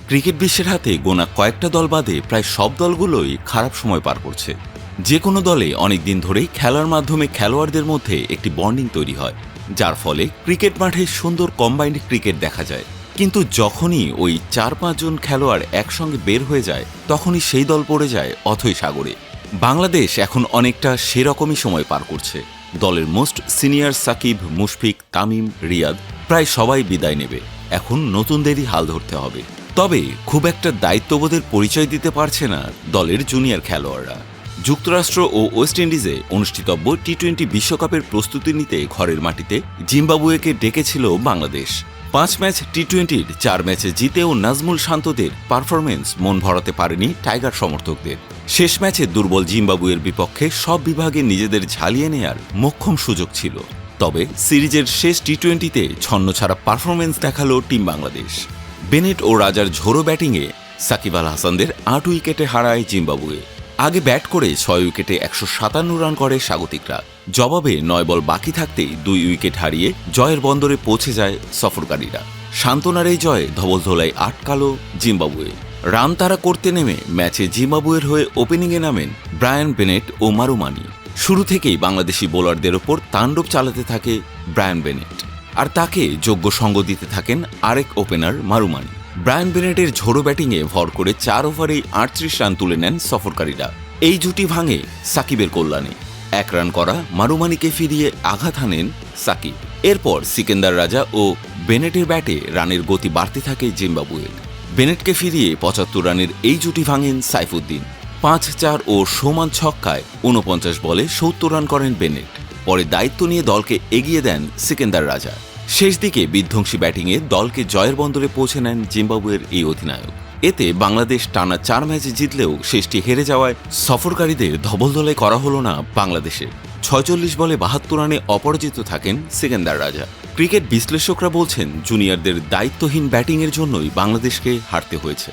Cricket বিশ্বের হাতে গোনা কয়েকটা দল বাদে প্রায় সব দলগুলোই খারাপ সময় পার করছে। যে কোনো দলে অনেকদিন ধরেই খেলার মাধ্যমে খেলোয়াড়দের মধ্যে একটি বন্ডিং তৈরি হয়, যার ফলে ক্রিকেট মাঠে সুন্দর কম্বাইন্ড ক্রিকেট দেখা যায়। কিন্তু যখনই ওই 4-5 জন খেলোয়াড় একসঙ্গে বের হয়ে যায়, তখনই সেই দল পড়ে যায় অথৈ সাগরে। বাংলাদেশ এখন অনেকটা সেরকমই সময় পার করছে। দলের মোস্ট সিনিয়র সাকিব, মুশফিক, তামিম, রিয়াদ প্রায় সবাই বিদায় নেবে। এখন নতুনদেরই হাল ধরতে হবে। তবে খুব একটা দায়িত্ববোধের পরিচয় দিতে পারছে না দলের জুনিয়র খেলোয়াড়রা। যুক্তরাষ্ট্র ও ওয়েস্ট ইন্ডিজে অনুষ্ঠিতব্য টি-20 বিশ্বকাপের প্রস্তুতি নিতে ঘরের মাটিতে জিম্বাবুয়েকে ডেকেছিল বাংলাদেশ। 5 ম্যাচ টি-20-র 4 ম্যাচে জিতেও নাজমুল শান্তদের পারফরমেন্স মন ভরাতে পারেনি টাইগার সমর্থকদের। শেষ ম্যাচে দুর্বল জিম্বাবুয়ের বিপক্ষে সব বিভাগে নিজেদের ঝালিয়ে নেয়ার মোক্ষম সুযোগ ছিল। তবে সিরিজের শেষ টি-20-তে ছন্নছাড়া পারফরমেন্স দেখালো টিম বাংলাদেশ। বেনেট ও রাজার ঝোড়ো ব্যাটিংয়ে সাকিব আল হাসানদের 8 উইকেটে হারায় জিম্বাবুয়ে। আগে ব্যাট করে 6 উইকেটে 157 রান করে স্বাগতিকরা। জবাবে 9 বল বাকি থাকতেই 2 উইকেট হারিয়ে জয়ের বন্দরে পৌঁছে যায় সফরকারীরা। সান্ত্বনার এই জয়ে ধবলধোলায় আটকালো জিম্বাবুয়ে। রান তাড়া করতে নেমে ম্যাচে জিম্বাবুয়ের হয়ে ওপেনিংয়ে নামেন ব্রায়ান বেনেট ও মারুমানি। শুরু থেকেই বাংলাদেশি বোলারদের ওপর তাণ্ডব চালাতে থাকে ব্রায়ান বেনেট, আর তাকে যোগ্য সঙ্গ দিতে থাকেন আরেক ওপেনার মারুমানি। ব্রায়ান বেনেটের ঝোড়ো ব্যাটিংয়ে ভর করে 4 ওভারেই 38 রান তুলে নেন সফরকারীরা। এই জুটি ভাঙে সাকিবের কল্যাণে। 1 রান করা মারুমানিকে ফিরিয়ে আঘাত হানেন সাকিব। এরপর সিকেন্দার রাজা ও বেনেটের ব্যাটে রানের গতি বাড়তে থাকে জিম্বাবুয়ের। বেনেটকে ফিরিয়ে 75 রানের এই জুটি ভাঙেন সাইফুদ্দিন। 5-4 ও সমান ছক্কায় 49 বলে 70 রান করেন বেনেট। পরে দায়িত্ব নিয়ে দলকে এগিয়ে দেন সিকেন্দার রাজা। শেষ দিকে বিধ্বংসী ব্যাটিংয়ে দলকে জয়ের বন্দরে পৌঁছে নেন জিম্বাবুয়ের এই অধিনায়ক। এতে বাংলাদেশ টানা 4 ম্যাচে জিতলেও শেষটি হেরে যাওয়ায় সফরকারীদের ধবলধোলাই করা হলো না বাংলাদেশের। 46 বলে 72 রানে অপরাজিত থাকেন সিকেন্দার রাজা। ক্রিকেট বিশ্লেষকরা বলছেন, জুনিয়রদের দায়িত্বহীন ব্যাটিংয়ের জন্যই বাংলাদেশকে হারতে হয়েছে।